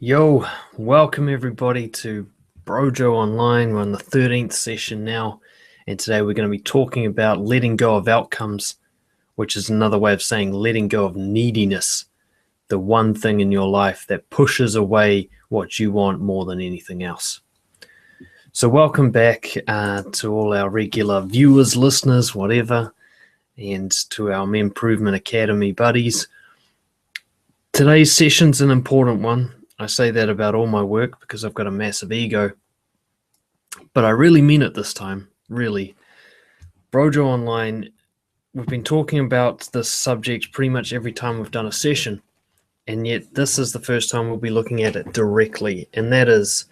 Yo, welcome everybody to BROJO Online. We're on the 13th session now, and today we're going to be talking about letting go of outcomes, which is another way of saying letting go of neediness, the one thing in your life that pushes away what you want more than anything else. So welcome back to all our regular viewers, listeners, whatever, and to our Improvement Academy buddies. Today's session's an important one. I say that about all my work because I've got a massive ego, but I really mean it this time, really. BROJO Online, we've been talking about this subject pretty much every time we've done a session, and yet this is the first time we'll be looking at it directly, and that is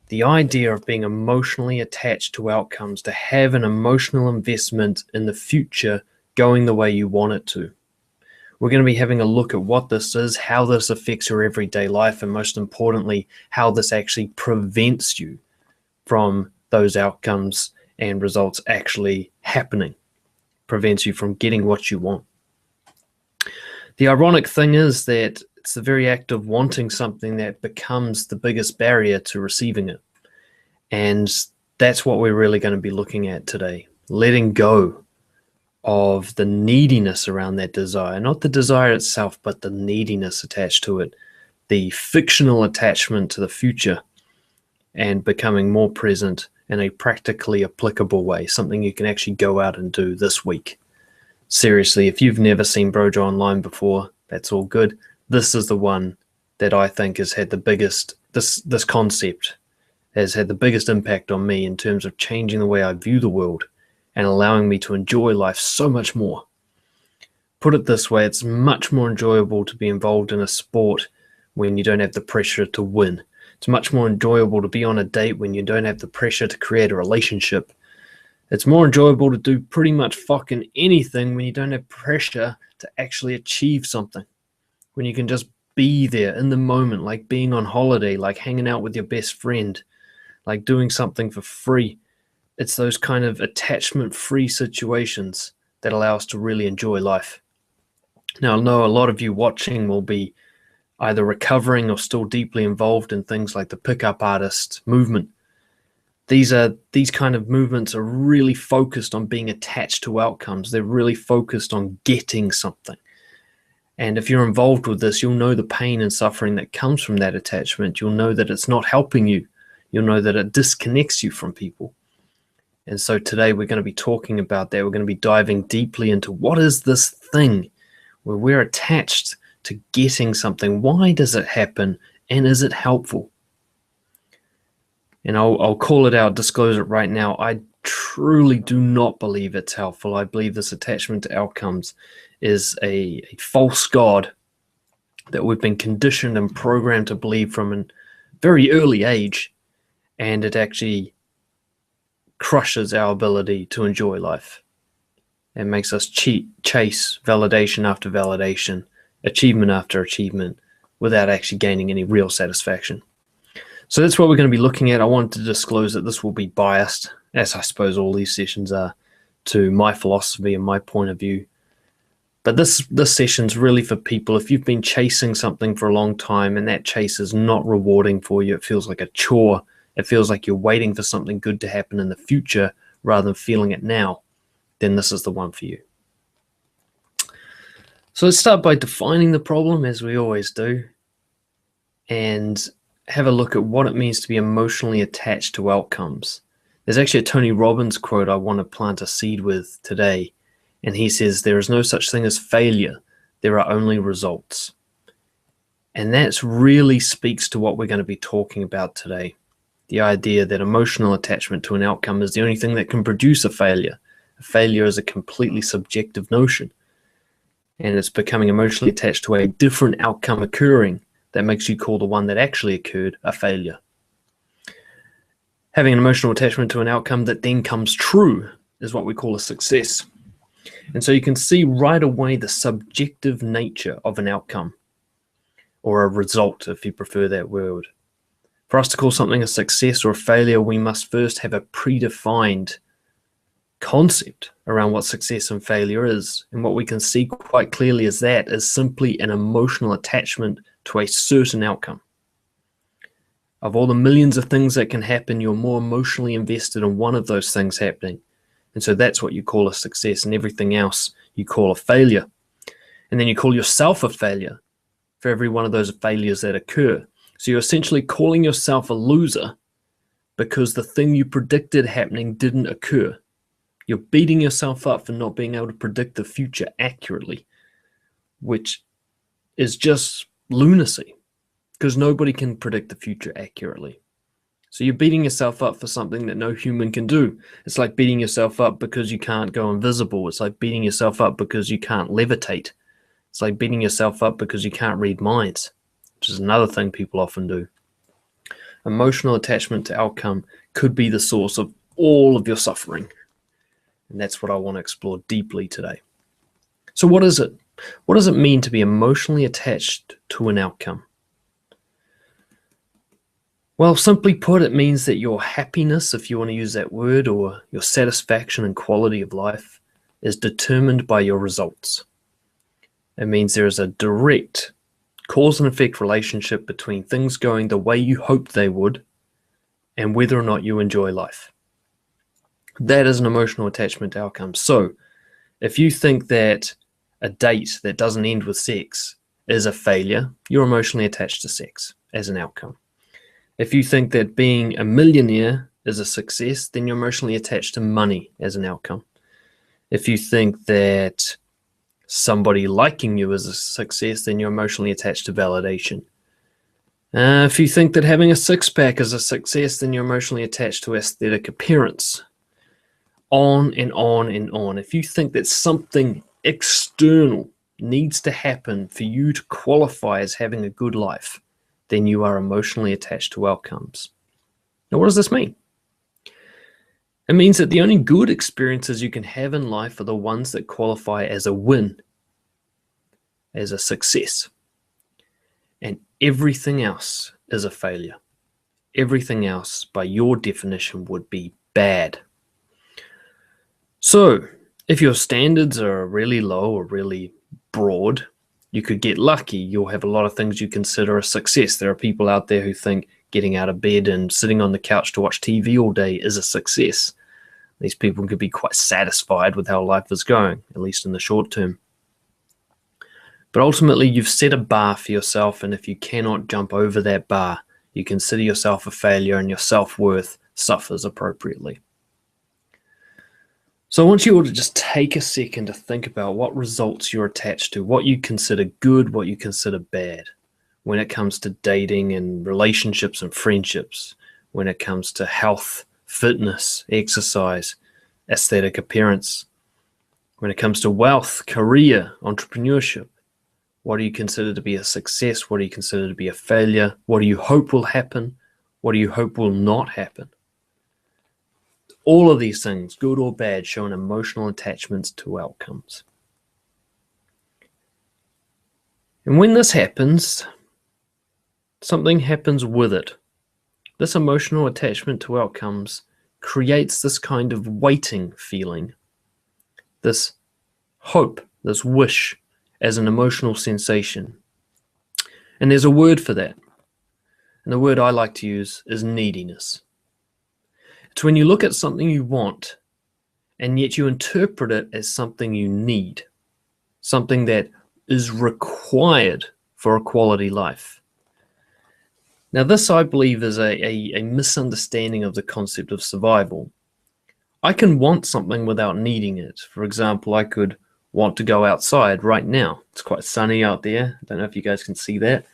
the idea of being emotionally attached to outcomes, to have an emotional investment in the future going the way you want it to. We're going to be having a look at what this is, how this affects your everyday life, and most importantly, how this actually prevents you from those outcomes and results actually happening, prevents you from getting what you want. The ironic thing is that it's the very act of wanting something that becomes the biggest barrier to receiving it. And that's what we're really going to be looking at today, letting go of the neediness around that desire, not the desire itself, but the neediness attached to it, the fictional attachment to the future, and becoming more present in a practically applicable way, something you can actually go out and do this week. Seriously, if you've never seen BROJO Online before, that's all good. This is the one that I think has had the biggest, this concept has had the biggest impact on me in terms of changing the way I view the world and allowing me to enjoy life so much more. Put it this way, it's much more enjoyable to be involved in a sport when you don't have the pressure to win. It's much more enjoyable to be on a date when you don't have the pressure to create a relationship. It's more enjoyable to do pretty much fucking anything when you don't have pressure to actually achieve something. When you can just be there in the moment, like being on holiday, like hanging out with your best friend, like doing something for free. It's those kind of attachment-free situations that allow us to really enjoy life. Now, I know a lot of you watching will be either recovering or still deeply involved in things like the pickup artist movement. These kind of movements are really focused on being attached to outcomes. They're really focused on getting something. And if you're involved with this, you'll know the pain and suffering that comes from that attachment. You'll know that it's not helping you. You'll know that it disconnects you from people. And so today we're going to be talking about that. We're going to be diving deeply into what is this thing where we're attached to getting something. Why does it happen? And is it helpful? And I'll call it out, disclose it right now. I truly do not believe it's helpful. I believe this attachment to outcomes is a false god that we've been conditioned and programmed to believe from a very early age. And it actually crushes our ability to enjoy life. It makes us chase validation after validation, achievement after achievement, without actually gaining any real satisfaction. So that's what we're going to be looking at. I wanted to disclose that this will be biased, as I suppose all these sessions are, to my philosophy and my point of view. But this session's really for people, if you've been chasing something for a long time and that chase is not rewarding for you, it feels like a chore. It feels like you're waiting for something good to happen in the future rather than feeling it now, then this is the one for you. So let's start by defining the problem, as we always do, and have a look at what it means to be emotionally attached to outcomes. There's actually a Tony Robbins quote I want to plant a seed with today, and he says, "There is no such thing as failure. There are only results." And that really speaks to what we're going to be talking about today. The idea that emotional attachment to an outcome is the only thing that can produce a failure. A failure is a completely subjective notion. And it's becoming emotionally attached to a different outcome occurring that makes you call the one that actually occurred a failure. Having an emotional attachment to an outcome that then comes true is what we call a success. And so you can see right away the subjective nature of an outcome, or a result if you prefer that word. For us to call something a success or a failure, we must first have a predefined concept around what success and failure is. And what we can see quite clearly is that is simply an emotional attachment to a certain outcome. Of all the millions of things that can happen, you're more emotionally invested in one of those things happening. And so that's what you call a success, and everything else you call a failure. And then you call yourself a failure for every one of those failures that occur. So you're essentially calling yourself a loser because the thing you predicted happening didn't occur. You're beating yourself up for not being able to predict the future accurately, which is just lunacy, because nobody can predict the future accurately. So you're beating yourself up for something that no human can do. It's like beating yourself up because you can't go invisible. It's like beating yourself up because you can't levitate. It's like beating yourself up because you can't read minds, which is another thing people often do. Emotional attachment to outcome could be the source of all of your suffering. And that's what I want to explore deeply today. So what is it? What does it mean to be emotionally attached to an outcome? Well, simply put, it means that your happiness, if you want to use that word, or your satisfaction and quality of life is determined by your results. It means there is a direct cause and effect relationship between things going the way you hoped they would and whether or not you enjoy life. That is an emotional attachment to outcomes. So if you think that a date that doesn't end with sex is a failure, you're emotionally attached to sex as an outcome. If you think that being a millionaire is a success, then you're emotionally attached to money as an outcome. If you think that somebody liking you is a success, then you're emotionally attached to validation. If you think that having a six-pack is a success, then you're emotionally attached to aesthetic appearance. On and on and on. If you think that something external needs to happen for you to qualify as having a good life, then you are emotionally attached to outcomes. Now, what does this mean? It means that the only good experiences you can have in life are the ones that qualify as a win, as a success. And everything else is a failure. Everything else, by your definition, would be bad. So, if your standards are really low or really broad, you could get lucky. You'll have a lot of things you consider a success. There are people out there who think getting out of bed and sitting on the couch to watch TV all day is a success. These people could be quite satisfied with how life is going, at least in the short term. But ultimately, you've set a bar for yourself, and if you cannot jump over that bar, you consider yourself a failure and your self-worth suffers appropriately. So I want you all to just take a second to think about what results you're attached to, what you consider good, what you consider bad, when it comes to dating and relationships and friendships, when it comes to health, fitness, exercise, aesthetic appearance, when it comes to wealth, career, entrepreneurship. What do you consider to be a success? What do you consider to be a failure? What do you hope will happen? What do you hope will not happen? All of these things, good or bad, show an emotional attachments to outcomes. And when this happens, something happens with it. This emotional attachment to outcomes creates this kind of waiting feeling, this hope, this wish as an emotional sensation. And there's a word for that. And the word I like to use is neediness. It's when you look at something you want, and yet you interpret it as something you need, something that is required for a quality life. Now, this, I believe, is a misunderstanding of the concept of survival. I can want something without needing it. For example, I could want to go outside right now. It's quite sunny out there. I don't know if you guys can see that.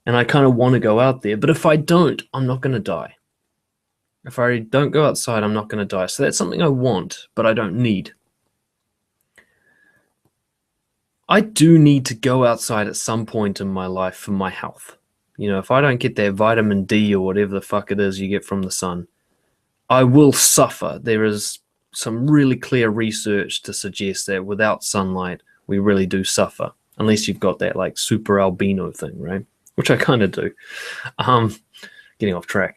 And I kind of want to go out there. But if I don't, I'm not going to die. If I don't go outside, I'm not going to die. So that's something I want, but I don't need. I do need to go outside at some point in my life for my health. You know, if I don't get that vitamin D or whatever the fuck it is you get from the sun, I will suffer. There is some really clear research to suggest that without sunlight, we really do suffer. Unless you've got that like super albino thing, right? Which I kind of do. Getting off track.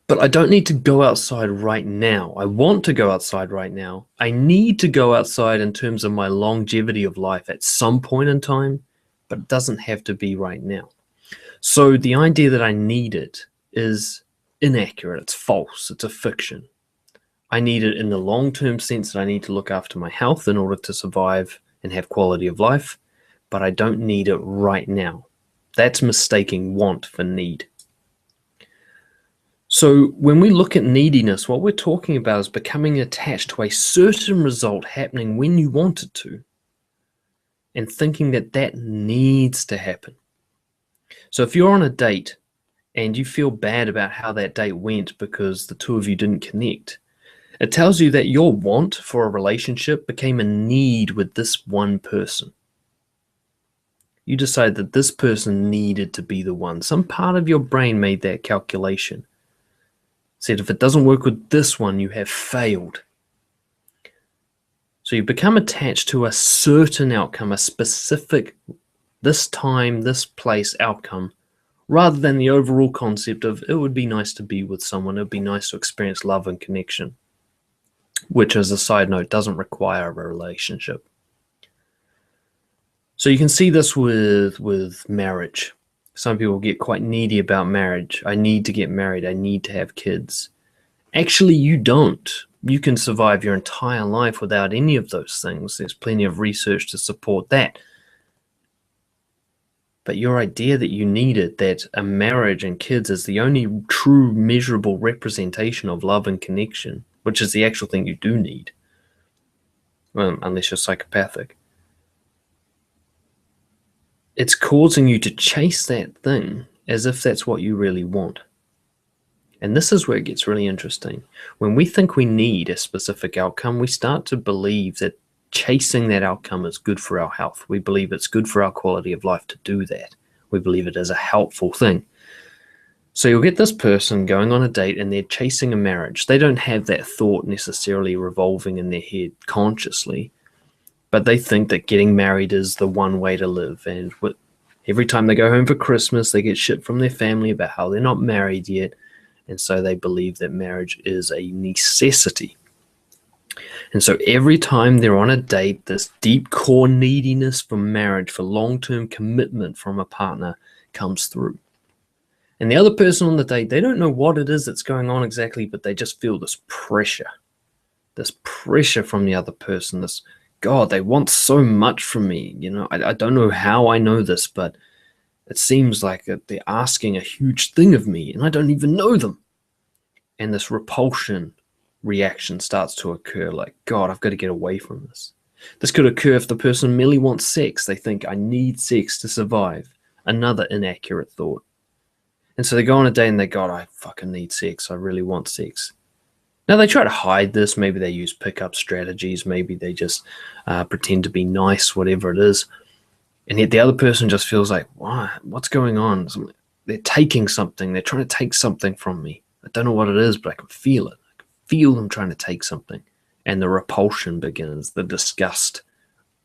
But I don't need to go outside right now. I want to go outside right now. I need to go outside in terms of my longevity of life at some point in time, but it doesn't have to be right now. So the idea that I need it is inaccurate. It's false. It's a fiction. I need it in the long-term sense that I need to look after my health in order to survive and have quality of life, but I don't need it right now. That's mistaking want for need. So when we look at neediness, what we're talking about is becoming attached to a certain result happening when you want it to, and thinking that that needs to happen. So if you're on a date and you feel bad about how that date went because the two of you didn't connect, it tells you that your want for a relationship became a need with this one person. You decided that this person needed to be the one. Some part of your brain made that calculation. Said if it doesn't work with this one, you have failed. So you become attached to a certain outcome, a specific, this time, this place outcome, rather than the overall concept of it would be nice to be with someone, it would be nice to experience love and connection, which, as a side note, doesn't require a relationship. So you can see this with marriage. Some people get quite needy about marriage. I need to get married. I need to have kids. Actually, you don't. You can survive your entire life without any of those things. There's plenty of research to support that. But your idea that you need it, that a marriage and kids is the only true measurable representation of love and connection, which is the actual thing you do need, well, unless you're psychopathic, it's causing you to chase that thing as if that's what you really want. And this is where it gets really interesting. When we think we need a specific outcome, we start to believe that chasing that outcome is good for our health. We believe it's good for our quality of life to do that. We believe it is a helpful thing. So you'll get this person going on a date and they're chasing a marriage. They don't have that thought necessarily revolving in their head consciously, but they think that getting married is the one way to live. And every time they go home for Christmas, they get shit from their family about how they're not married yet. And so they believe that marriage is a necessity. And so every time they're on a date, this deep core neediness for marriage, for long-term commitment from a partner comes through. And the other person on the date, they don't know what it is that's going on exactly, but they just feel this pressure from the other person, this, God, they want so much from me. You know, I don't know how I know this, but it seems like they're asking a huge thing of me and I don't even know them. And this repulsion reaction starts to occur, like, God, I've got to get away from this. This could occur if the person merely wants sex. They think, I need sex to survive. Another inaccurate thought. And so they go on a date and they go, I fucking need sex. I really want sex. Now they try to hide this. Maybe they use pickup strategies. Maybe they just pretend to be nice, whatever it is. And yet the other person just feels like, what's going on? They're taking something. They're trying to take something from me. I don't know what it is, but I can feel it. I can feel them trying to take something. And the repulsion begins, the disgust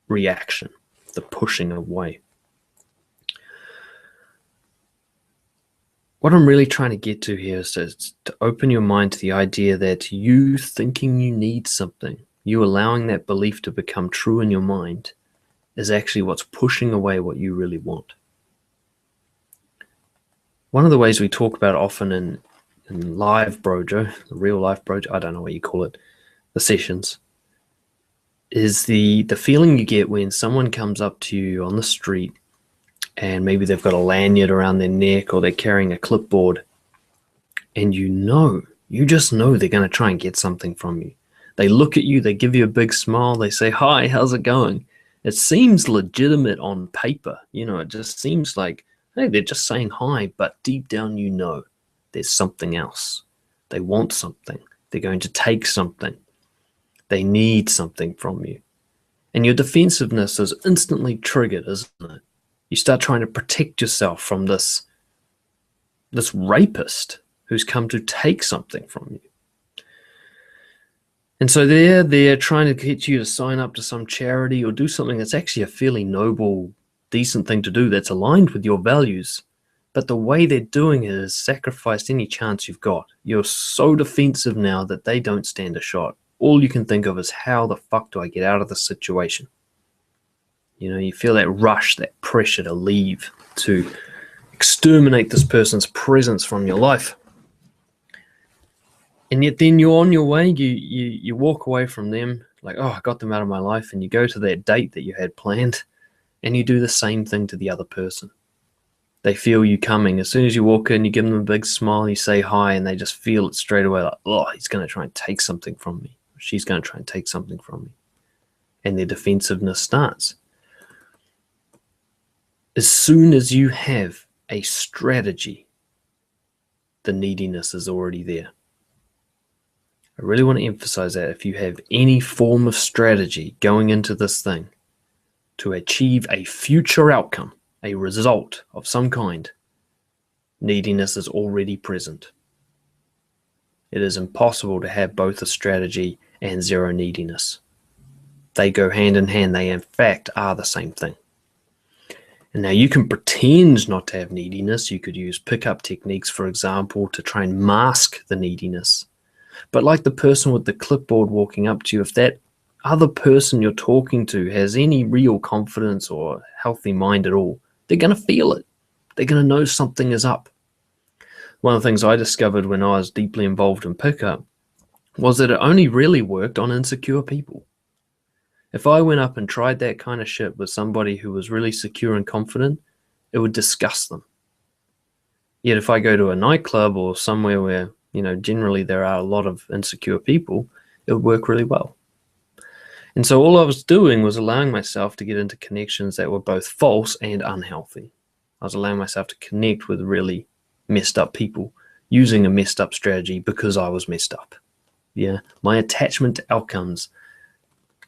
reaction, the pushing away. What I'm really trying to get to here is to open your mind to the idea that you thinking you need something, you allowing that belief to become true in your mind, is actually what's pushing away what you really want. One of the ways we talk about often in live brojo, the real life brojo, I don't know what you call it, the sessions, is the feeling you get when someone comes up to you on the street and maybe they've got a lanyard around their neck or they're carrying a clipboard, and you just know they're going to try and get something from you. They look at you, they give you a big smile, they say, hi, how's it going? It seems legitimate on paper. You know, it just seems like, hey, they're just saying hi, but deep down you know there's something else. They want something. They're going to take something. They need something from you. And your defensiveness is instantly triggered, isn't it? You start trying to protect yourself from this rapist who's come to take something from you. And so they're trying to get you to sign up to some charity or do something that's actually a fairly noble, decent thing to do that's aligned with your values. But the way they're doing it is sacrificed any chance you've got. You're so defensive now that they don't stand a shot. All you can think of is, how the fuck do I get out of this situation? You know, you feel that rush, that pressure to leave, to exterminate this person's presence from your life. And yet then you're on your way, you walk away from them like, oh, I got them out of my life, and you go to that date that you had planned, and you do the same thing to the other person. They feel you coming. As soon as you walk in, you give them a big smile, you say hi, and they just feel it straight away, like, oh, he's going to try and take something from me. She's going to try and take something from me. And their defensiveness starts. As soon as you have a strategy, the neediness is already there. I really want to emphasize that. If you have any form of strategy going into this thing to achieve a future outcome, a result of some kind, neediness is already present. It is impossible to have both a strategy and zero neediness. They go hand in hand. They in fact are the same thing. And now you can pretend not to have neediness. You could use pickup techniques, for example, to try and mask the neediness. But like the person with the clipboard walking up to you, if that other person you're talking to has any real confidence or healthy mind at all, they're going to feel it. They're going to know something is up. One of the things I discovered when I was deeply involved in pickup was that it only really worked on insecure people. If I went up and tried that kind of shit with somebody who was really secure and confident, it would disgust them. Yet if I go to a nightclub or somewhere where, generally there are a lot of insecure people, it would work really well. And so all I was doing was allowing myself to get into connections that were both false and unhealthy. I was allowing myself to connect with really messed up people using a messed up strategy because I was messed up. Yeah, my attachment to outcomes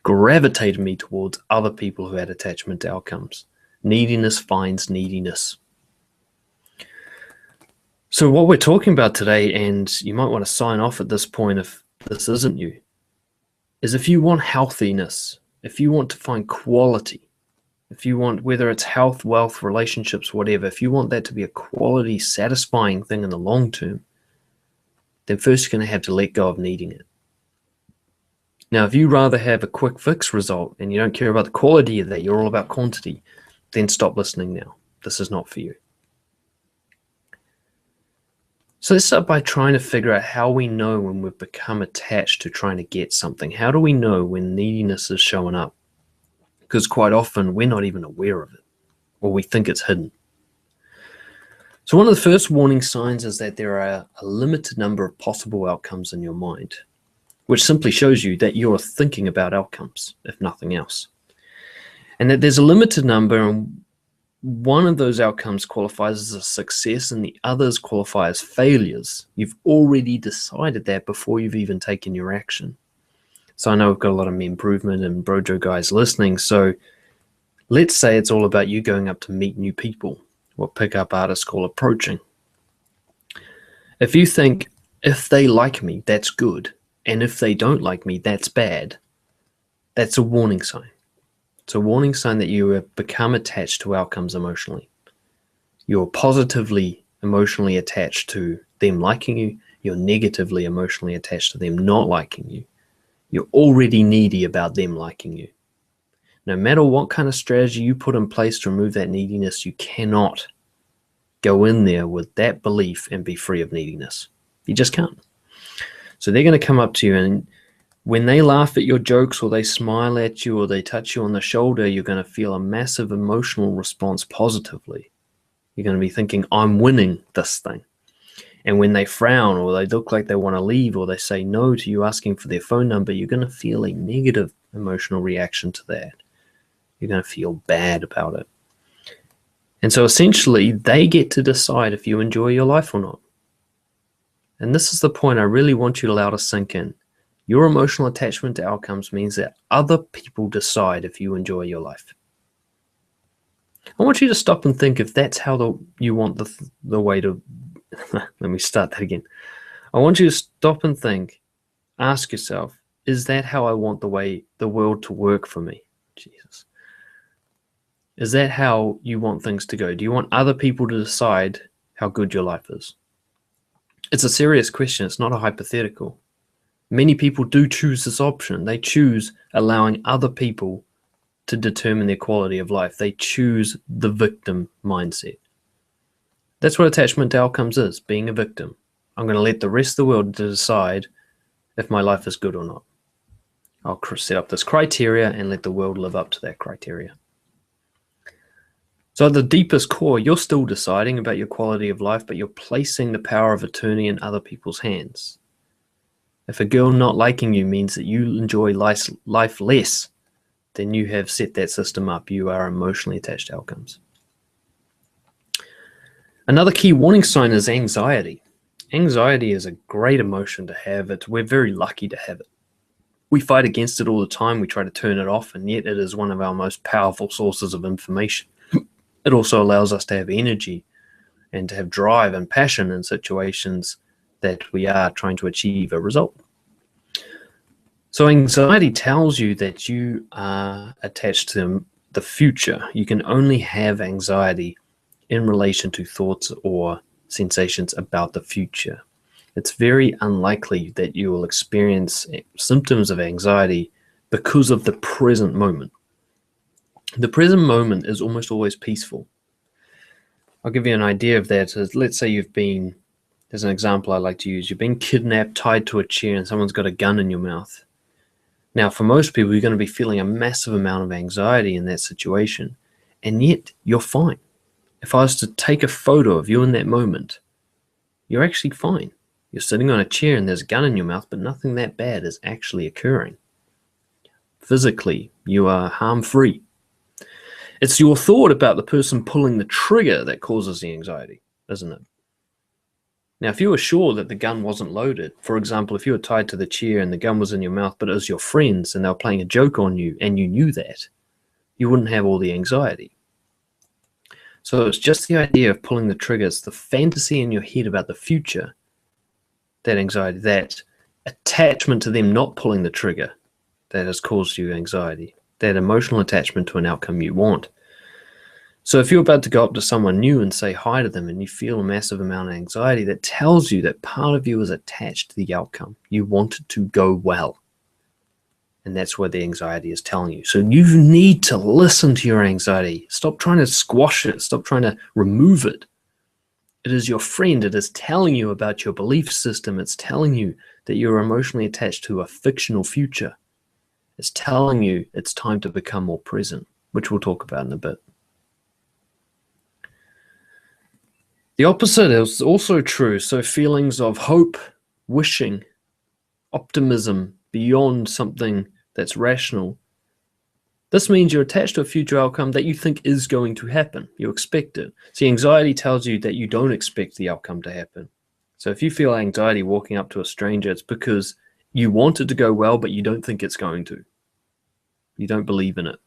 gravitated me towards other people who had attachment to outcomes. Neediness finds neediness. So what we're talking about today, and you might want to sign off at this point if this isn't you, is if you want healthiness, if you want to find quality, if you want, whether it's health, wealth, relationships, whatever, if you want that to be a quality, satisfying thing in the long term, then first you're going to have to let go of needing it. Now, if you rather have a quick fix result and you don't care about the quality of that, you're all about quantity, then stop listening now. This is not for you. So let's start by trying to figure out how we know when we've become attached to trying to get something. How do we know when neediness is showing up? Because quite often we're not even aware of it, or we think it's hidden. So one of the first warning signs is that there are a limited number of possible outcomes in your mind, which simply shows you that you're thinking about outcomes, if nothing else. And that there's a limited number, and one of those outcomes qualifies as a success and the others qualify as failures. You've already decided that before you've even taken your action. So I know we've got a lot of improvement and BROJO guys listening. So let's say it's all about you going up to meet new people, what pickup artists call approaching. If you think, if they like me, that's good, and if they don't like me, that's bad, that's a warning sign. It's a warning sign that you have become attached to outcomes emotionally. You're positively emotionally attached to them liking you. You're negatively emotionally attached to them not liking you. You're already needy about them liking you. No matter what kind of strategy you put in place to remove that neediness, you cannot go in there with that belief and be free of neediness. You just can't. So they're going to come up to you, and when they laugh at your jokes or they smile at you or they touch you on the shoulder, you're going to feel a massive emotional response positively. You're going to be thinking, I'm winning this thing. And when they frown or they look like they want to leave or they say no to you asking for their phone number, you're going to feel a negative emotional reaction to that. You're going to feel bad about it. And so essentially, they get to decide if you enjoy your life or not. And this is the point I really want you to allow to sink in. Your emotional attachment to outcomes means that other people decide if you enjoy your life. I want you to stop and think if that's how you want the way to... Let me start that again. I want you to stop and think, ask yourself, is that how I want the world to work for me? Jesus. Is that how you want things to go? Do you want other people to decide how good your life is? It's a serious question. It's not a hypothetical. Many people do choose this option. They choose allowing other people to determine their quality of life. They choose the victim mindset. That's what attachment to outcomes is, being a victim. I'm going to let the rest of the world decide if my life is good or not. I'll set up this criteria and let the world live up to that criteria. So at the deepest core, you're still deciding about your quality of life, but you're placing the power of attorney in other people's hands. If a girl not liking you means that you enjoy life less, then you have set that system up. You are emotionally attached to outcomes. Another key warning sign is anxiety. Anxiety is a great emotion to have. We're very lucky to have it. We fight against it all the time. We try to turn it off, and yet it is one of our most powerful sources of information. It also allows us to have energy and to have drive and passion in situations that we are trying to achieve a result. So anxiety tells you that you are attached to the future. You can only have anxiety in relation to thoughts or sensations about the future. It's very unlikely that you will experience symptoms of anxiety because of the present moment. The present moment is almost always peaceful. I'll give you an idea of that. Let's say you've been, there's an example I like to use, you've been kidnapped, tied to a chair, and someone's got a gun in your mouth. Now, for most people, you're going to be feeling a massive amount of anxiety in that situation, and yet you're fine. If I was to take a photo of you in that moment, you're actually fine. You're sitting on a chair and there's a gun in your mouth, but nothing that bad is actually occurring. Physically, you are harm-free. It's your thought about the person pulling the trigger that causes the anxiety, isn't it? Now, if you were sure that the gun wasn't loaded, for example, if you were tied to the chair and the gun was in your mouth, but it was your friends and they were playing a joke on you and you knew that, you wouldn't have all the anxiety. So it's just the idea of pulling the triggers, the fantasy in your head about the future, that anxiety, that attachment to them not pulling the trigger that has caused you anxiety, that emotional attachment to an outcome you want. So if you're about to go up to someone new and say hi to them and you feel a massive amount of anxiety, that tells you that part of you is attached to the outcome. You want it to go well. And that's what the anxiety is telling you. So you need to listen to your anxiety. Stop trying to squash it. Stop trying to remove it. It is your friend. It is telling you about your belief system. It's telling you that you're emotionally attached to a fictional future. It's telling you it's time to become more present, which we'll talk about in a bit. The opposite is also true. So feelings of hope, wishing, optimism beyond something that's rational. This means you're attached to a future outcome that you think is going to happen. You expect it. See, anxiety tells you that you don't expect the outcome to happen. So if you feel anxiety walking up to a stranger, it's because you want it to go well, but you don't think it's going to. You don't believe in it.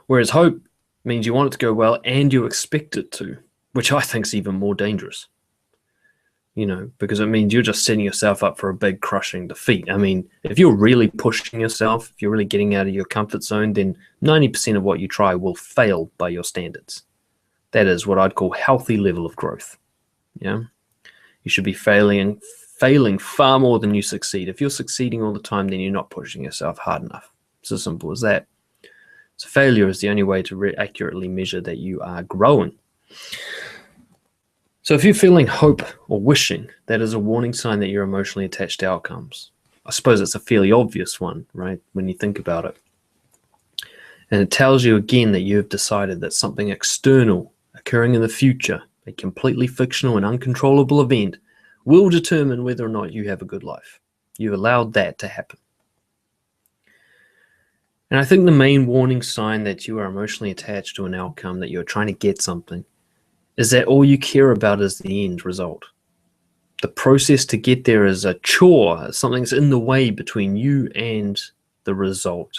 Whereas hope means you want it to go well and you expect it to, which I think is even more dangerous. You know, because it means you're just setting yourself up for a big crushing defeat. I mean, if you're really pushing yourself, if you're really getting out of your comfort zone, then 90% of what you try will fail by your standards. That is what I'd call healthy level of growth. Yeah, you should be failing far more than you succeed. If you're succeeding all the time, then you're not pushing yourself hard enough. It's as simple as that. So failure is the only way to accurately measure that you are growing. So if you're feeling hope or wishing, that is a warning sign that you're emotionally attached to outcomes. I suppose it's a fairly obvious one, right, when you think about it. And it tells you again that you have decided that something external occurring in the future, a completely fictional and uncontrollable event, will determine whether or not you have a good life. You've allowed that to happen. And I think the main warning sign that you are emotionally attached to an outcome, that you're trying to get something, is that all you care about is the end result. The process to get there is a chore. Something's in the way between you and the result.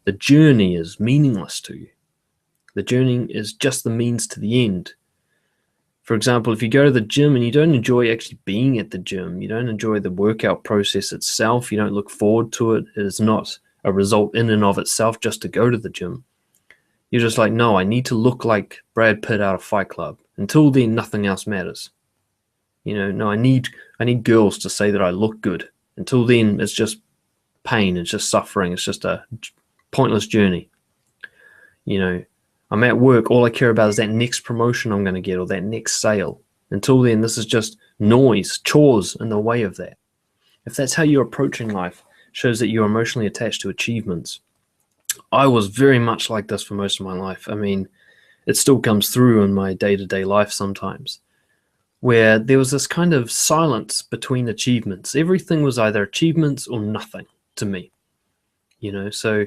The journey is meaningless to you. The journey is just the means to the end. For example, if you go to the gym and you don't enjoy actually being at the gym, you don't enjoy the workout process itself, you don't look forward to it, it is not a result in and of itself just to go to the gym. You're just like, no, I need to look like Brad Pitt out of Fight Club. Until then, nothing else matters. You know, no, I need girls to say that I look good. Until then, it's just pain, it's just suffering, it's just a pointless journey. You know, I'm at work, all I care about is that next promotion I'm going to get or that next sale. Until then, this is just noise, chores in the way of that. If that's how you're approaching life, shows that you're emotionally attached to achievements. I was very much like this for most of my life. I mean, it still comes through in my day-to-day life sometimes, where there was this kind of silence between achievements. Everything was either achievements or nothing to me, so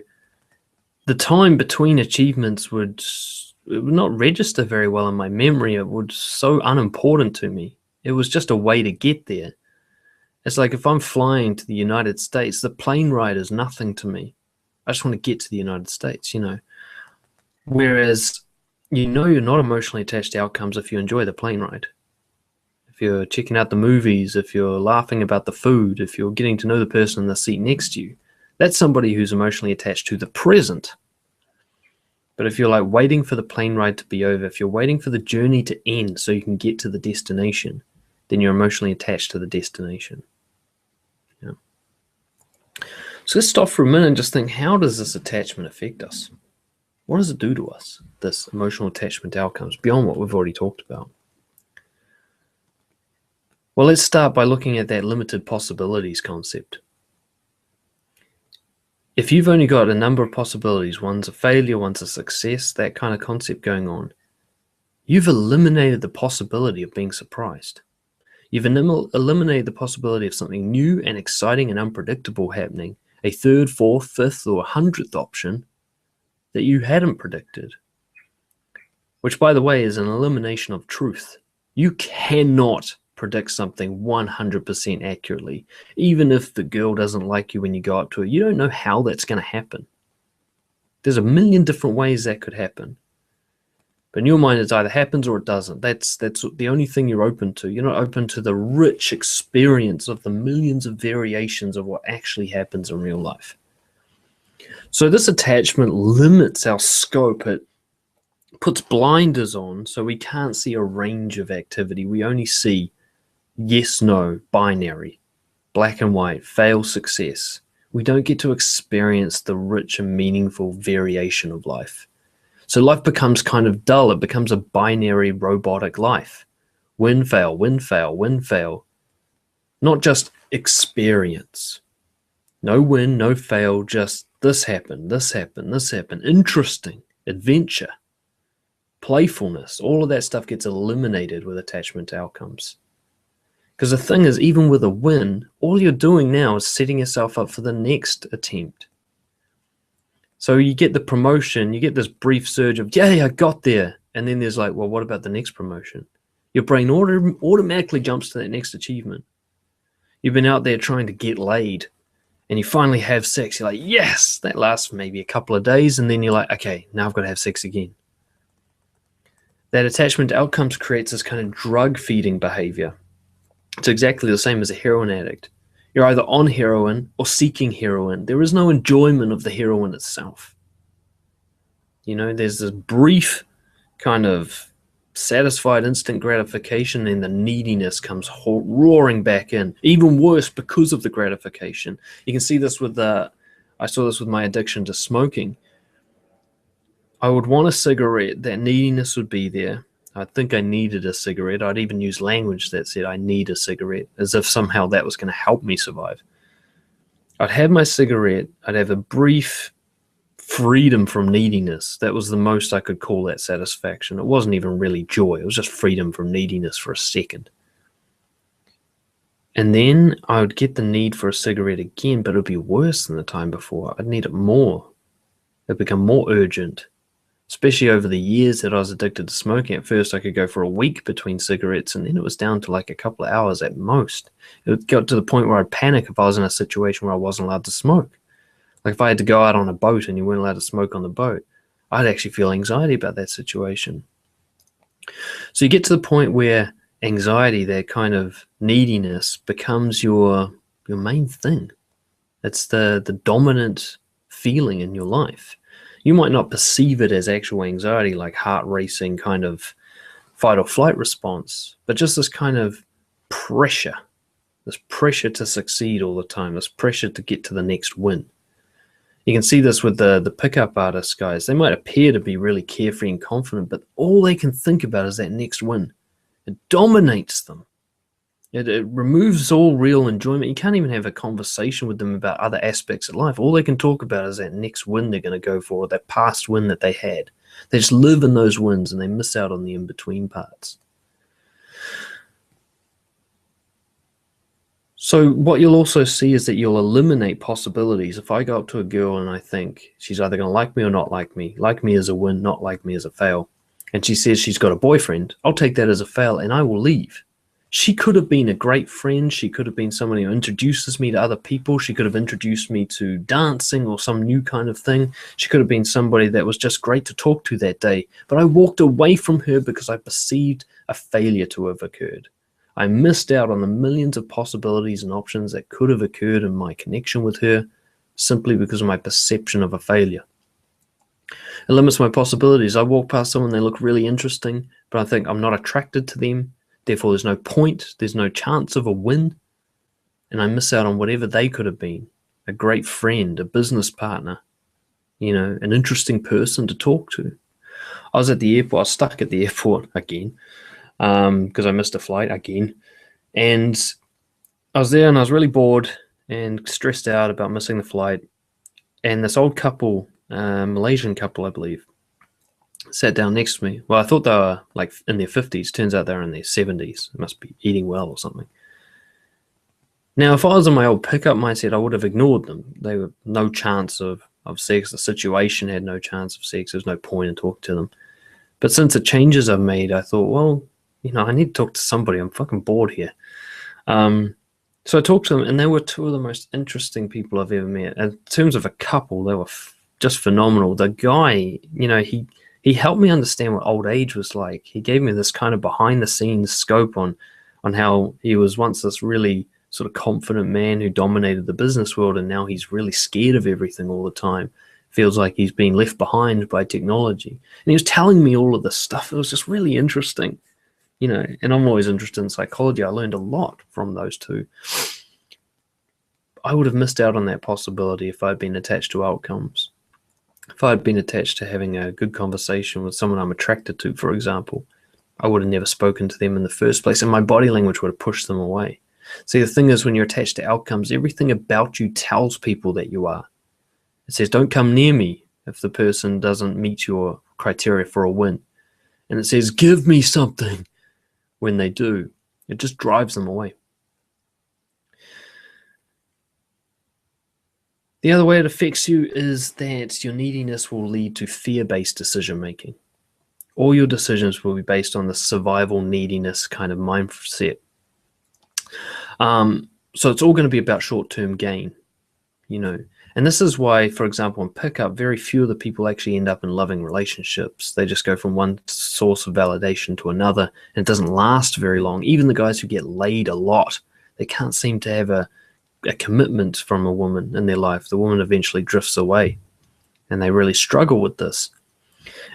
the time between achievements it would not register very well in my memory. It was so unimportant to me. It was just a way to get there. It's like if I'm flying to the United States, the plane ride is nothing to me. I just want to get to the United States, Whereas, you're not emotionally attached to outcomes if you enjoy the plane ride. If you're checking out the movies, if you're laughing about the food, if you're getting to know the person in the seat next to you, that's somebody who's emotionally attached to the present. But if you're like waiting for the plane ride to be over, if you're waiting for the journey to end so you can get to the destination, then you're emotionally attached to the destination. Yeah. So let's stop for a minute and just think, how does this attachment affect us? What does it do to us, this emotional attachment to outcomes, beyond what we've already talked about? Well, let's start by looking at that limited possibilities concept. If you've only got a number of possibilities, one's a failure, one's a success, that kind of concept going on, you've eliminated the possibility of being surprised. You've eliminated the possibility of something new and exciting and unpredictable happening, a third, fourth, fifth, or 100th option that you hadn't predicted. Which, by the way, is an elimination of truth. You cannot predict something 100% accurately. Even if the girl doesn't like you when you go up to her, you don't know how that's going to happen. There's a million different ways that could happen. But in your mind, it either happens or it doesn't. That's the only thing you're open to. You're not open to the rich experience of the millions of variations of what actually happens in real life. So this attachment limits our scope. It puts blinders on so we can't see a range of activity. We only see yes, no, binary, black and white, fail, success. We don't get to experience the rich and meaningful variation of life. So life becomes kind of dull. It becomes a binary, robotic life. Win, fail, win, fail, win, fail. Not just experience. No win, no fail, just this happened, this happened, this happened. Interesting, adventure, playfulness. All of that stuff gets eliminated with attachment to outcomes. Because the thing is, even with a win, all you're doing now is setting yourself up for the next attempt. So you get the promotion, you get this brief surge of, yay, I got there. And then there's like, well, what about the next promotion? Your brain automatically jumps to that next achievement. You've been out there trying to get laid, and you finally have sex. You're like, yes, that lasts for maybe a couple of days. And then you're like, okay, now I've got to have sex again. That attachment to outcomes creates this kind of drug feeding behavior. It's exactly the same as a heroin addict. You're either on heroin or seeking heroin. There is no enjoyment of the heroin itself. There's this brief kind of satisfied instant gratification, and the neediness comes roaring back in. Even worse because of the gratification. You can see this I saw this with my addiction to smoking. I would want a cigarette. That neediness would be there. I think I needed a cigarette. I'd even use language that said I need a cigarette, as if somehow that was going to help me survive. I'd have my cigarette. I'd have a brief freedom from neediness. That was the most I could call that satisfaction. It wasn't even really joy. It was just freedom from neediness for a second. And then I would get the need for a cigarette again, but it would be worse than the time before. I'd need it more. It'd become more urgent. Especially over the years that I was addicted to smoking. At first, I could go for a week between cigarettes, and then it was down to like a couple of hours at most. It got to the point where I'd panic if I was in a situation where I wasn't allowed to smoke. Like if I had to go out on a boat and you weren't allowed to smoke on the boat, I'd actually feel anxiety about that situation. So you get to the point where anxiety, that kind of neediness, becomes your main thing. It's the dominant feeling in your life. You might not perceive it as actual anxiety, like heart racing kind of fight or flight response, but just this kind of pressure to succeed all the time, this pressure to get to the next win. You can see this with the pickup artist guys. They might appear to be really carefree and confident, but all they can think about is that next win. It dominates them. It removes all real enjoyment. You can't even have a conversation with them about other aspects of life. All they can talk about is that next win they're going to go for, that past win that they had. They just live in those wins and they miss out on the in-between parts. So what you'll also see is that you'll eliminate possibilities. If I go up to a girl and I think she's either going to like me or not like me as a win, not like me as a fail, and she says she's got a boyfriend, I'll take that as a fail and I will leave. She could have been a great friend. She could have been someone who introduces me to other people. She could have introduced me to dancing or some new kind of thing. She could have been somebody that was just great to talk to that day. But I walked away from her because I perceived a failure to have occurred. I missed out on the millions of possibilities and options that could have occurred in my connection with her simply because of my perception of a failure. It limits my possibilities. I walk past someone, they look really interesting, but I think I'm not attracted to them. Therefore, there's no point, there's no chance of a win, and I miss out on whatever they could have been. A great friend, a business partner, an interesting person to talk to. I was at the airport, I was stuck at the airport again, because I missed a flight again, and I was there and I was really bored and stressed out about missing the flight, and this old couple, Malaysian couple I believe, sat down next to me. Well, I thought they were like in their 50s. Turns out they're in their 70s. They must be eating well or something. Now, if I was in my old pickup mindset, I would have ignored them. They were no chance of sex. The situation had no chance of sex. There's no point in talking to them. But since the changes I've made, I thought, well, I need to talk to somebody. I'm fucking bored here. So I talked to them, and they were two of the most interesting people I've ever met. In terms of a couple, they were just phenomenal. The guy, he helped me understand what old age was like. He gave me this kind of behind-the-scenes scope on how he was once this really sort of confident man who dominated the business world, and now he's really scared of everything all the time. Feels like he's being left behind by technology. And he was telling me all of this stuff. It was just really interesting, and I'm always interested in psychology. I learned a lot from those two. I would have missed out on that possibility if I'd been attached to outcomes. If I had been attached to having a good conversation with someone I'm attracted to, for example, I would have never spoken to them in the first place, and my body language would have pushed them away. See, the thing is, when you're attached to outcomes, everything about you tells people that you are. It says, don't come near me if the person doesn't meet your criteria for a win. And it says, give me something when they do. It just drives them away. The other way it affects you is that your neediness will lead to fear-based decision-making. All your decisions will be based on the survival neediness kind of mindset. So it's all going to be about short-term gain, And this is why, for example, in pickup, very few of the people actually end up in loving relationships. They just go from one source of validation to another, and it doesn't last very long. Even the guys who get laid a lot, they can't seem to have a commitment from a woman in their life. The woman eventually drifts away, and they really struggle with this.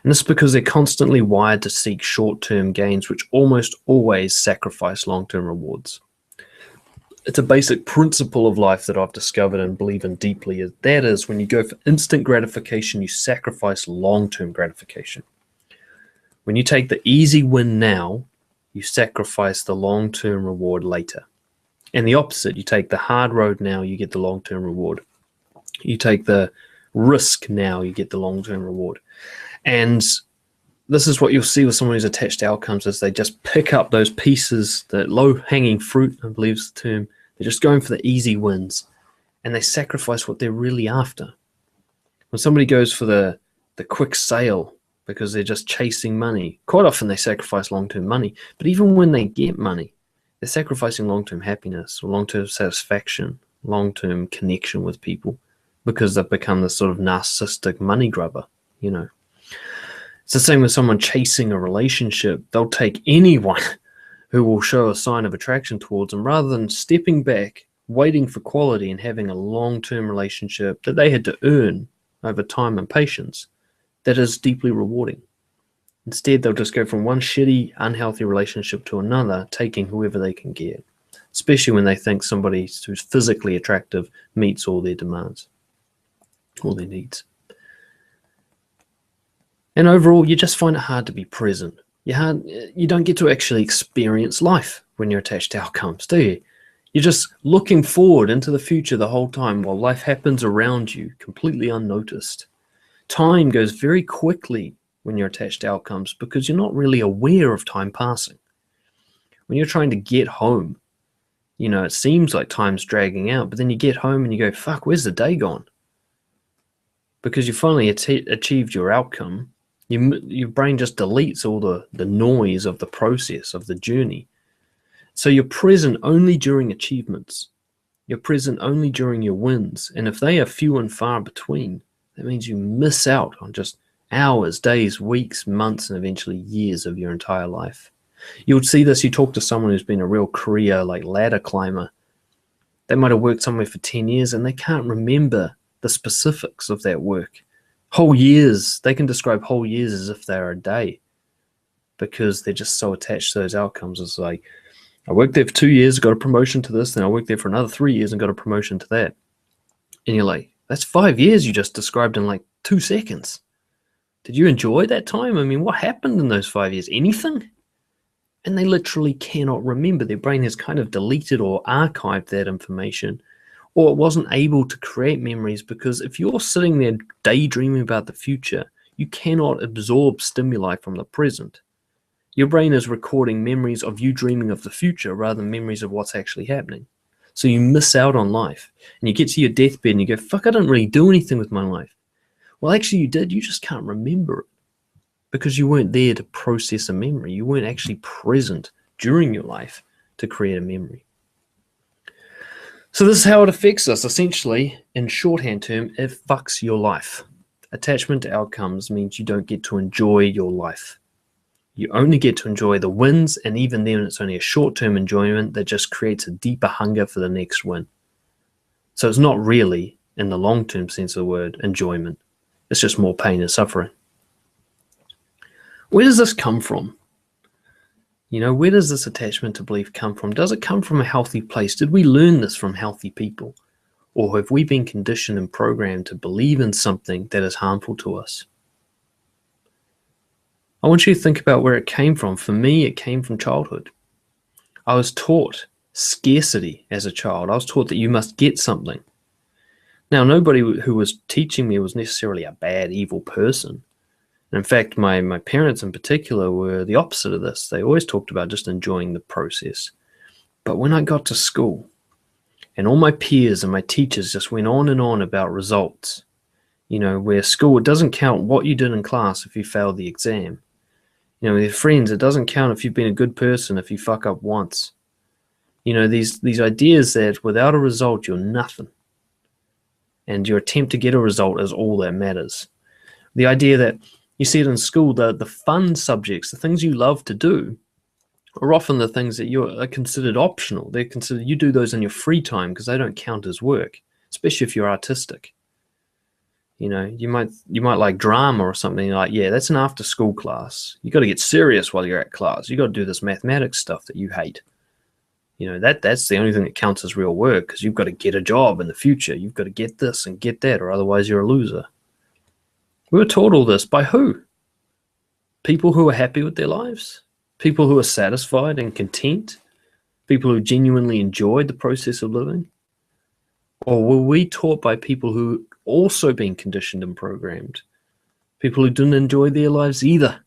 And this is because they're constantly wired to seek short-term gains, which almost always sacrifice long-term rewards. It's a basic principle of life that I've discovered and believe in deeply. That is, when you go for instant gratification, you sacrifice long-term gratification. When you take the easy win now, you sacrifice the long-term reward later. And the opposite, you take the hard road now, you get the long-term reward. You take the risk now, you get the long-term reward. And this is what you'll see with someone who's attached to outcomes, is they just pick up those pieces, the low-hanging fruit, I believe is the term. They're just going for the easy wins, and they sacrifice what they're really after. When somebody goes for the quick sale because they're just chasing money, quite often they sacrifice long-term money. But even when they get money, they're sacrificing long-term happiness or long-term satisfaction, long-term connection with people, because they've become this sort of narcissistic money grubber, It's the same with someone chasing a relationship. They'll take anyone who will show a sign of attraction towards them, rather than stepping back, waiting for quality and having a long-term relationship that they had to earn over time and patience that is deeply rewarding. Instead, they'll just go from one shitty, unhealthy relationship to another, taking whoever they can get, especially when they think somebody who's physically attractive meets all their demands. all their needs. And overall, you just find it hard to be present. You don't get to actually experience life when you're attached to outcomes, do you? You're just looking forward into the future the whole time while life happens around you, completely unnoticed. Time goes very quickly when you're attached to outcomes because you're not really aware of time passing. When you're trying to get home, it seems like time's dragging out, but then you get home and you go, fuck, where's the day gone? Because you finally achieved your outcome. Your brain just deletes all the noise of the process, of the journey. So you're present only during achievements. You're present only during your wins. And if they are few and far between, that means you miss out on just hours, days, weeks, months, and eventually years of your entire life. You would see this, you talk to someone who's been a real career, like ladder climber. They might have worked somewhere for 10 years and they can't remember the specifics of that work. Whole years, they can describe whole years as if they're a day because they're just so attached to those outcomes. It's like, I worked there for 2 years, got a promotion to this, then I worked there for another 3 years and got a promotion to that. And you're like, that's 5 years you just described in like 2 seconds. Did you enjoy that time? I mean, what happened in those 5 years? Anything? And they literally cannot remember. Their brain has kind of deleted or archived that information, or it wasn't able to create memories because if you're sitting there daydreaming about the future, you cannot absorb stimuli from the present. Your brain is recording memories of you dreaming of the future rather than memories of what's actually happening. So you miss out on life. And you get to your deathbed and you go, fuck, I didn't really do anything with my life. Well, actually you did. You just can't remember it because you weren't there to process a memory. You weren't actually present during your life to create a memory. So this is how it affects us. Essentially, in shorthand term, it fucks your life. Attachment to outcomes means you don't get to enjoy your life. You only get to enjoy the wins, and even then it's only a short-term enjoyment that just creates a deeper hunger for the next win. So it's not really, in the long-term sense of the word, enjoyment. It's just more pain and suffering. Where does this come from? Where does this attachment to belief come from? Does it come from a healthy place? Did we learn this from healthy people? Or have we been conditioned and programmed to believe in something that is harmful to us? I want you to think about where it came from. For me, it came from childhood. I was taught scarcity as a child. I was taught that you must get something. Now, nobody who was teaching me was necessarily a bad, evil person. And in fact, my parents in particular were the opposite of this. They always talked about just enjoying the process. But when I got to school, and all my peers and my teachers just went on and on about results, where school, it doesn't count what you did in class if you failed the exam. With your friends, it doesn't count if you've been a good person if you fuck up once. These ideas that without a result, you're nothing. And your attempt to get a result is all that matters. The idea that you see it in school, the fun subjects, the things you love to do, are often the things that are considered optional. They're considered, you do those in your free time because they don't count as work, especially if you're artistic. You might like drama or something. Like, yeah, that's an after school class. You got to get serious while you're at class. You got to do this mathematics stuff that you hate. That's the only thing that counts as real work because you've got to get a job in the future. You've got to get this and get that, or otherwise you're a loser. We were taught all this by who? People who are happy with their lives, people who are satisfied and content, people who genuinely enjoyed the process of living. Or were we taught by people who also been conditioned and programmed, people who didn't enjoy their lives either?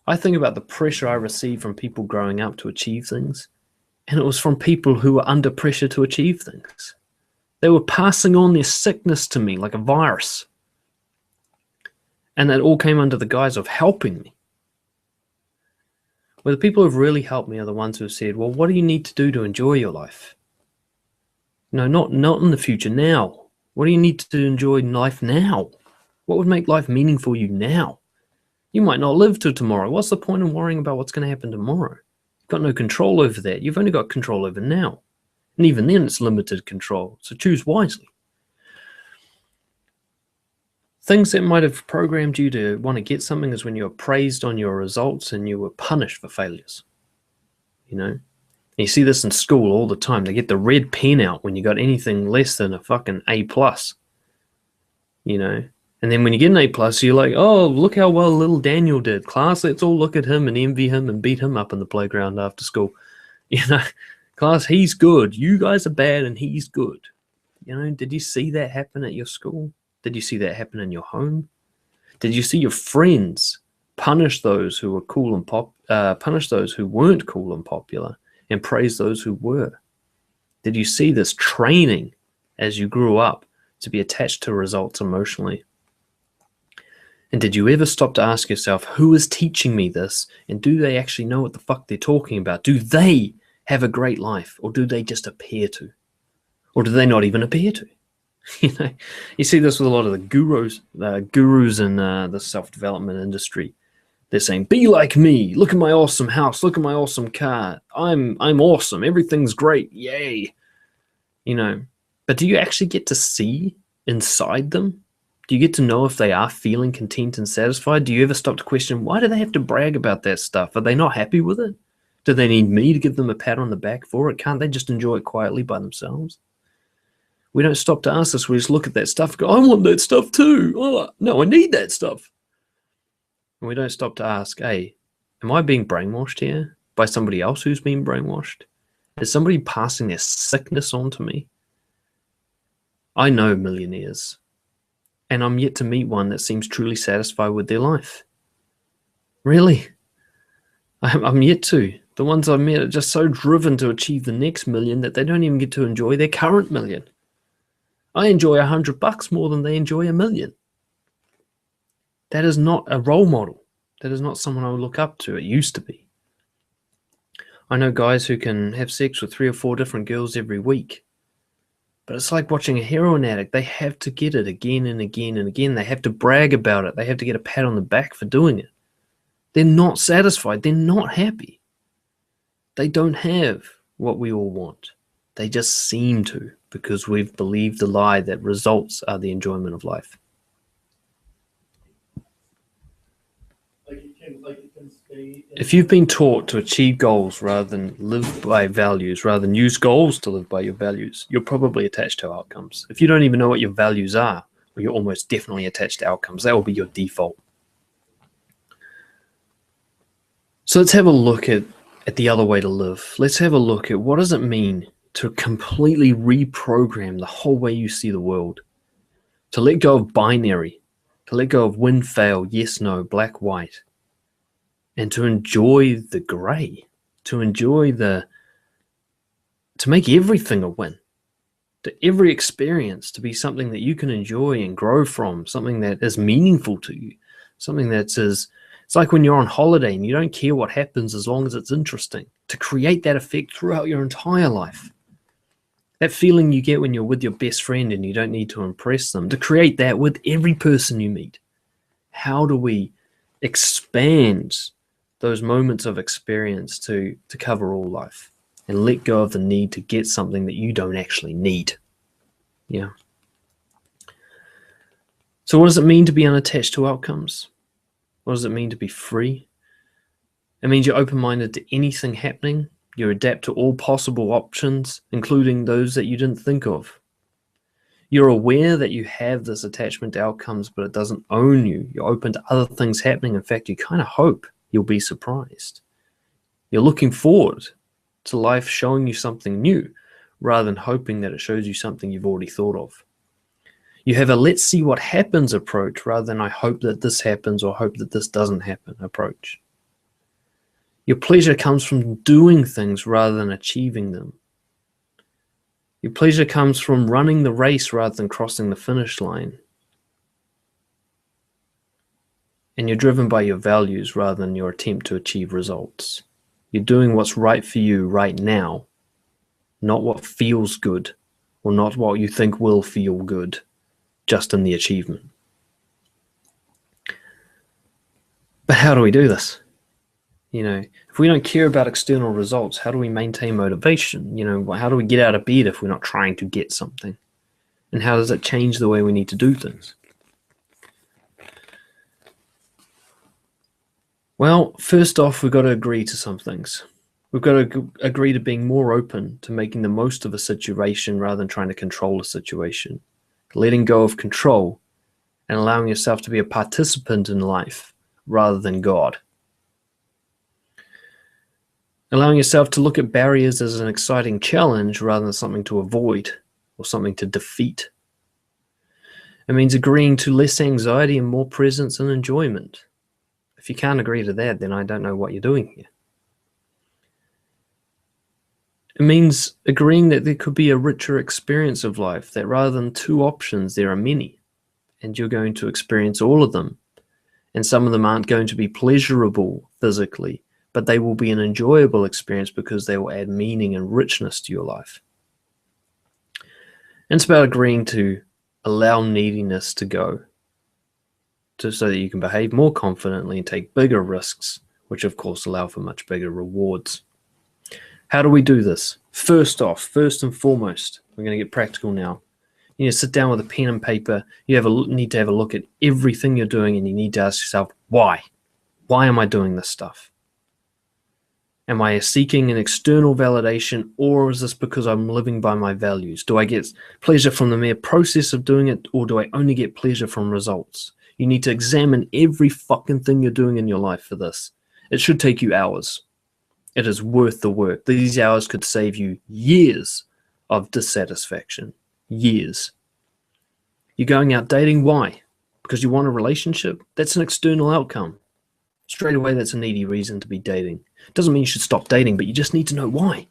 I think about the pressure I received from people growing up to achieve things, and it was from people who were under pressure to achieve things. They were passing on their sickness to me like a virus. And that all came under the guise of helping me. Well, the people who have really helped me are the ones who have said, well, what do you need to do to enjoy your life? No, not in the future, now. What do you need to do to enjoy life now? What would make life meaningful for you now? You might not live till tomorrow. What's the point in worrying about what's going to happen tomorrow? You've got no control over that. You've only got control over now. And even then, it's limited control. So choose wisely. Things that might have programmed you to want to get something is when you were praised on your results and you were punished for failures. And you see this in school all the time. They get the red pen out when you got anything less than a fucking A+. you know. And then when you get an A plus, you're like, oh, look how well little Daniel did. Class, let's all look at him and envy him and beat him up in the playground after school. You know, class, he's good. You guys are bad and he's good. You know, did you see that happen at your school? Did you see that happen in your home? Did you see your friends punish those who were cool and punish those who weren't cool and popular, and praise those who were? Did you see this training as you grew up to be attached to results emotionally? And did you ever stop to ask yourself, who is teaching me this? And do they actually know what the fuck they're talking about? Do they have a great life? Or do they just appear to? Or do they not even appear to? You know, you see this with a lot of the gurus in the self-development industry. They're saying, be like me. Look at my awesome house. Look at my awesome car. I'm awesome. Everything's great. Yay. You know, but do you actually get to see inside them? Do you get to know if they are feeling content and satisfied? Do you ever stop to question, why do they have to brag about that stuff? Are they not happy with it? Do they need me to give them a pat on the back for it? Can't they just enjoy it quietly by themselves? We don't stop to ask this. We just look at that stuff and go, I want that stuff too. Oh, no, I need that stuff. And we don't stop to ask, hey, am I being brainwashed here by somebody else who's been brainwashed? Is somebody passing their sickness on to me? I know millionaires, and I'm yet to meet one that seems truly satisfied with their life. Really? I'm yet to. The ones I've met are just so driven to achieve the next million that they don't even get to enjoy their current million. I enjoy $100 more than they enjoy $1 million. That is not a role model. That is not someone I would look up to. It used to be. I know guys who can have sex with 3 or 4 different girls every week. But it's like watching a heroin addict. They have to get it again and again and again. They have to brag about it. They have to get a pat on the back for doing it. They're not satisfied. They're not happy. They don't have what we all want. They just seem to, because we've believed the lie that results are the enjoyment of life. If you've been taught to achieve goals rather than live by values, rather than use goals to live by your values, you're probably attached to outcomes. If you don't even know what your values are, well, you're almost definitely attached to outcomes. That will be your default. So let's have a look at the other way to live. Let's have a look at what does it mean to completely reprogram the whole way you see the world, to let go of binary, to let go of win, fail, yes, no, black, white, and to enjoy the gray, to make everything a win, to every experience to be something that you can enjoy and grow from, something that is meaningful to you, something that's it's like when you're on holiday and you don't care what happens as long as it's interesting, to create that effect throughout your entire life. That feeling you get when you're with your best friend and you don't need to impress them, to create that with every person you meet. How do we expand those moments of experience to cover all life and let go of the need to get something that you don't actually need? Yeah. So what does it mean to be unattached to outcomes? What does it mean to be free? It means you're open-minded to anything happening. You adapt to all possible options, including those that you didn't think of. You're aware that you have this attachment to outcomes, but it doesn't own you. You're open to other things happening. In fact, you kind of hope you'll be surprised. You're looking forward to life showing you something new, rather than hoping that it shows you something you've already thought of. You have a let's see what happens approach, rather than I hope that this happens or hope that this doesn't happen approach. Your pleasure comes from doing things rather than achieving them. Your pleasure comes from running the race rather than crossing the finish line. And you're driven by your values rather than your attempt to achieve results. You're doing what's right for you right now, not what feels good, or not what you think will feel good, just in the achievement. But how do we do this? You know, if we don't care about external results, how do we maintain motivation? You know, how do we get out of bed if we're not trying to get something? And how does it change the way we need to do things? Well, first off, we've got to agree to some things. We've got to agree to being more open to making the most of a situation rather than trying to control a situation. Letting go of control and allowing yourself to be a participant in life rather than God. Allowing yourself to look at barriers as an exciting challenge rather than something to avoid or something to defeat. It means agreeing to less anxiety and more presence and enjoyment. If you can't agree to that, then I don't know what you're doing here. It means agreeing that there could be a richer experience of life, that rather than two options, there are many, and you're going to experience all of them. And some of them aren't going to be pleasurable physically, but they will be an enjoyable experience because they will add meaning and richness to your life. And it's about agreeing to allow neediness to go, so that you can behave more confidently and take bigger risks, which of course allow for much bigger rewards. How do we do this? First and foremost, we're going to get practical now. You need to sit down with a pen and paper. You need to have a look at everything you're doing, and you need to ask yourself, why? Why am I doing this stuff? Am I seeking an external validation, or is this because I'm living by my values? Do I get pleasure from the mere process of doing it, or do I only get pleasure from results? You need to examine every fucking thing you're doing in your life for this. It should take you hours. It is worth the work. These hours could save you years of dissatisfaction. Years. You're going out dating, why? Because you want a relationship? That's an external outcome. Straight away, that's a needy reason to be dating. Doesn't mean you should stop dating, but you just need to know why.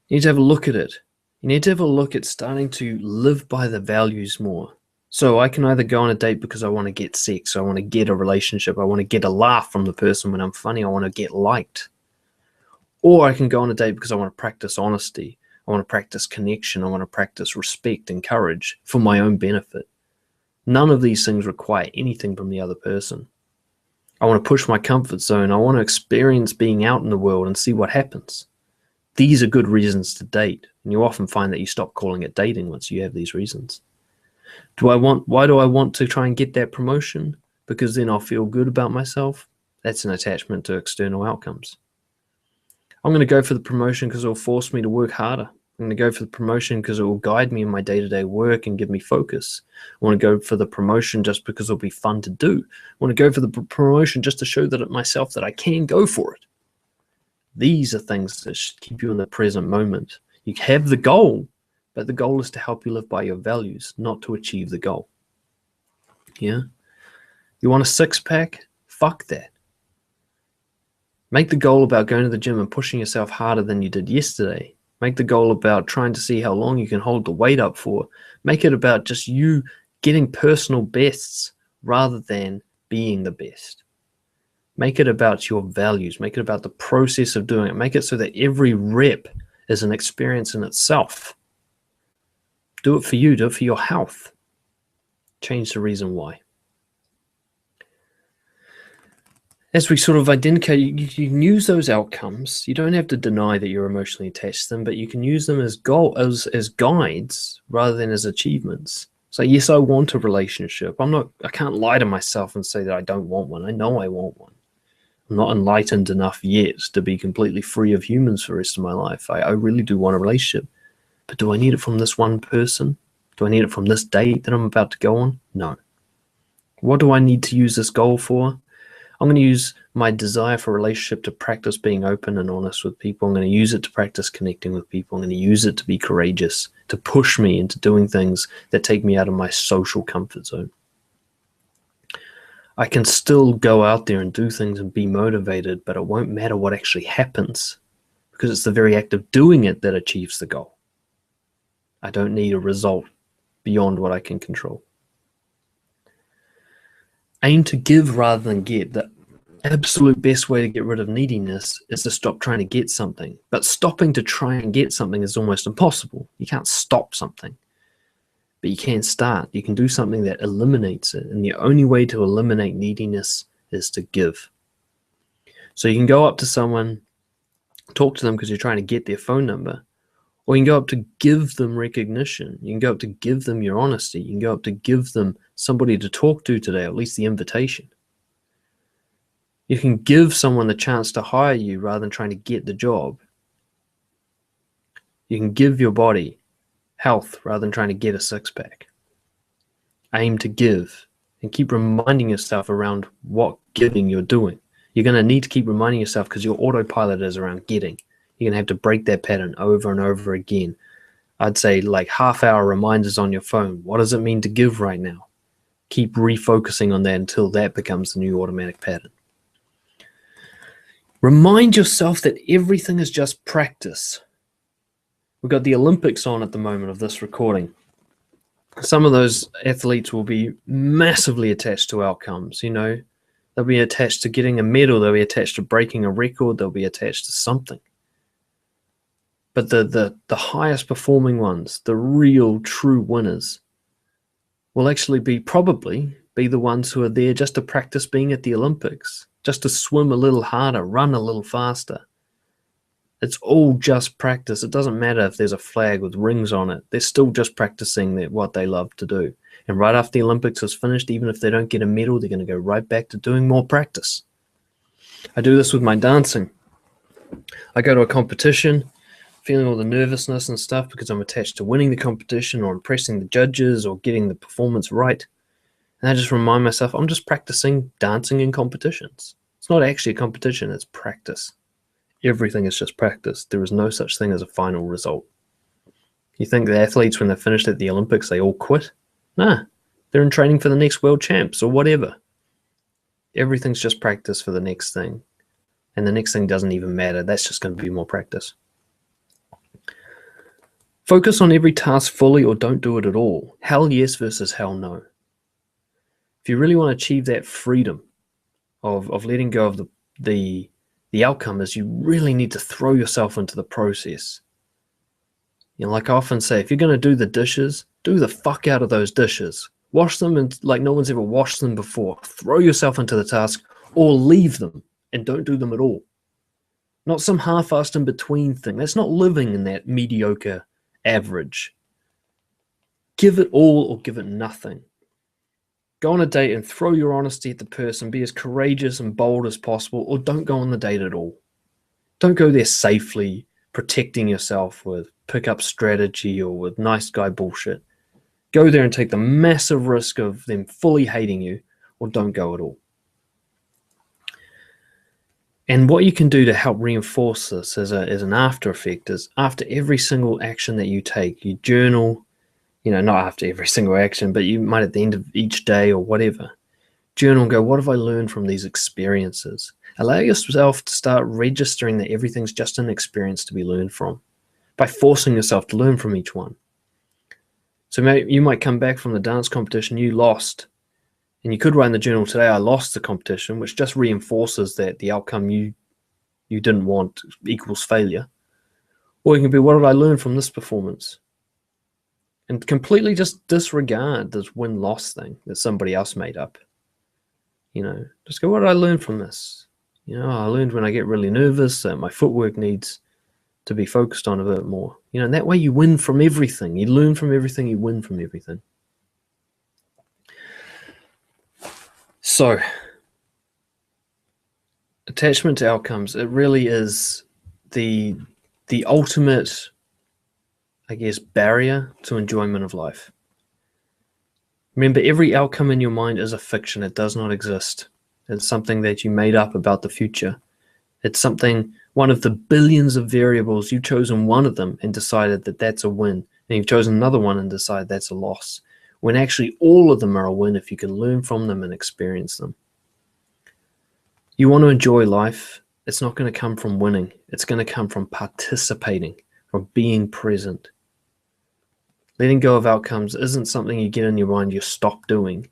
You need to have a look at it. You need to have a look at starting to live by the values more. So I can either go on a date because I want to get sex, I want to get a relationship, I want to get a laugh from the person when I'm funny, I want to get liked. Or I can go on a date because I want to practice honesty, I want to practice connection, I want to practice respect and courage for my own benefit. None of these things require anything from the other person. I want to push my comfort zone, I want to experience being out in the world and see what happens. These are good reasons to date, and you often find that you stop calling it dating once you have these reasons. Why do I want to try and get that promotion? Because then I'll feel good about myself. That's an attachment to external outcomes. I'm going to go for the promotion because it will force me to work harder. I'm going to go for the promotion because it will guide me in my day-to-day work and give me focus. I want to go for the promotion just because it'll be fun to do. I want to go for the promotion just to show that myself that I can go for it. These are things that should keep you in the present moment. You have the goal, but the goal is to help you live by your values, not to achieve the goal. Yeah? You want a six-pack? Fuck that. Make the goal about going to the gym and pushing yourself harder than you did yesterday. Make the goal about trying to see how long you can hold the weight up for. Make it about just you getting personal bests rather than being the best. Make it about your values. Make it about the process of doing it. Make it so that every rep is an experience in itself. Do it for you. Do it for your health. Change the reason why. As we sort of identify, you can use those outcomes. You don't have to deny that you're emotionally attached to them, but you can use them as guides rather than as achievements. So yes, I want a relationship. I can't lie to myself and say that I don't want one. I know I want one. I'm not enlightened enough yet to be completely free of humans for the rest of my life. I really do want a relationship. But do I need it from this one person? Do I need it from this date that I'm about to go on? No. What do I need to use this goal for? I'm going to use my desire for a relationship to practice being open and honest with people. I'm going to use it to practice connecting with people. I'm going to use it to be courageous, to push me into doing things that take me out of my social comfort zone. I can still go out there and do things and be motivated, but it won't matter what actually happens because it's the very act of doing it that achieves the goal. I don't need a result beyond what I can control. Aim to give rather than get. The absolute best way to get rid of neediness is to stop trying to get something. But stopping to try and get something is almost impossible. You can't stop something. But you can start. You can do something that eliminates it. And the only way to eliminate neediness is to give. So you can go up to someone, talk to them because you're trying to get their phone number. Or you can go up to give them recognition. You can go up to give them your honesty. You can go up to give them somebody to talk to today, or at least the invitation. You can give someone the chance to hire you rather than trying to get the job. You can give your body health rather than trying to get a six-pack. aim to give, and keep reminding yourself around what giving you're doing. You're going to need to keep reminding yourself because your autopilot is around getting. You're going to have to break that pattern over and over again. I'd say like half-hour reminders on your phone. What does it mean to give right now? Keep refocusing on that until that becomes the new automatic pattern. Remind yourself that everything is just practice. We've got the Olympics on at the moment of this recording. Some of those athletes will be massively attached to outcomes, you know. They'll be attached to getting a medal. They'll be attached to breaking a record. They'll be attached to something. But the highest performing ones, the real true winners, will actually probably be the ones who are there just to practice being at the Olympics, just to swim a little harder, run a little faster. It's all just practice. It doesn't matter if there's a flag with rings on it. They're still just practicing what they love to do. And right after the Olympics is finished, even if they don't get a medal, they're going to go right back to doing more practice. I do this with my dancing. I go to a competition, feeling all the nervousness and stuff because I'm attached to winning the competition or impressing the judges or getting the performance right. And I just remind myself, I'm just practicing dancing in competitions. It's not actually a competition, it's practice. Everything is just practice. There is no such thing as a final result. You think the athletes, when they're finished at the Olympics, they all quit? Nah, they're in training for the next world champs or whatever. Everything's just practice for the next thing. And the next thing doesn't even matter. That's just going to be more practice. Focus on every task fully or don't do it at all. Hell yes versus hell no. If you really want to achieve that freedom of letting go of the outcome, is you really need to throw yourself into the process. You know, like I often say, if you're going to do the dishes, do the fuck out of those dishes. Wash them like no one's ever washed them before. Throw yourself into the task or leave them and don't do them at all. Not some half-assed in between thing. That's not living in that mediocre average. Give it all or give it nothing. Go on a date and throw your honesty at the person. Be as courageous and bold as possible, or don't go on the date at all. Don't go there safely, protecting yourself with pickup strategy or with nice guy bullshit. Go there and take the massive risk of them fully hating you, or don't go at all. And what you can do to help reinforce this as an after effect is after every single action that you take, you journal. You know, not after every single action, but you might at the end of each day or whatever, journal and go, what have I learned from these experiences? Allow yourself to start registering that everything's just an experience to be learned from by forcing yourself to learn from each one. So you might come back from the dance competition, you lost, and you could write in the journal today, I lost the competition, which just reinforces that the outcome you didn't want equals failure. Or you can be, what did I learn from this performance? And completely just disregard this win-loss thing that somebody else made up. You know, just go, what did I learn from this? You know, I learned when I get really nervous that my footwork needs to be focused on a bit more. You know, and that way you win from everything. You learn from everything, you win from everything. So, attachment to outcomes, it really is the ultimate, I guess, barrier to enjoyment of life. Remember, every outcome in your mind is a fiction. It does not exist. It's something that you made up about the future. It's something, one of the billions of variables, you've chosen one of them and decided that that's a win. And you've chosen another one and decided that's a loss. When actually all of them are a win if you can learn from them and experience them. You want to enjoy life, it's not going to come from winning. It's going to come from participating, from being present. Letting go of outcomes isn't something you get in your mind, you stop doing.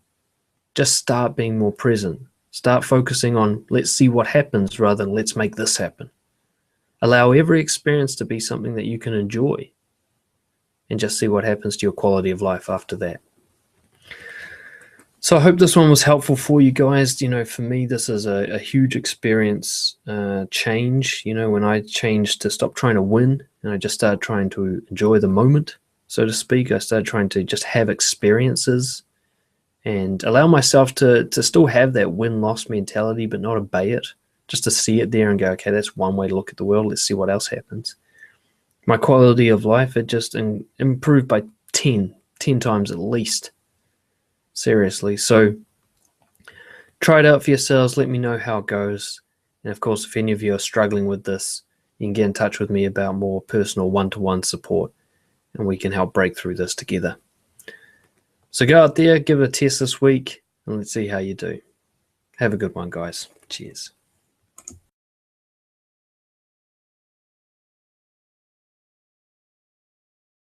Just start being more present. Start focusing on, let's see what happens rather than let's make this happen. Allow every experience to be something that you can enjoy and just see what happens to your quality of life after that. So I hope this one was helpful for you guys. You know, for me, this is a huge experience change. You know, when I changed to stop trying to win and I just started trying to enjoy the moment, so to speak. I started trying to just have experiences and allow myself to still have that win-loss mentality, but not obey it, just to see it there and go, okay, that's one way to look at the world. Let's see what else happens. My quality of life, it just improved by 10 times at least. Seriously. So try it out for yourselves. Let me know how it goes. And of course, if any of you are struggling with this, you can get in touch with me about more personal one-to-one support, and we can help break through this together. So go out there, give it a test this week, and let's see how you do. Have a good one, guys. Cheers.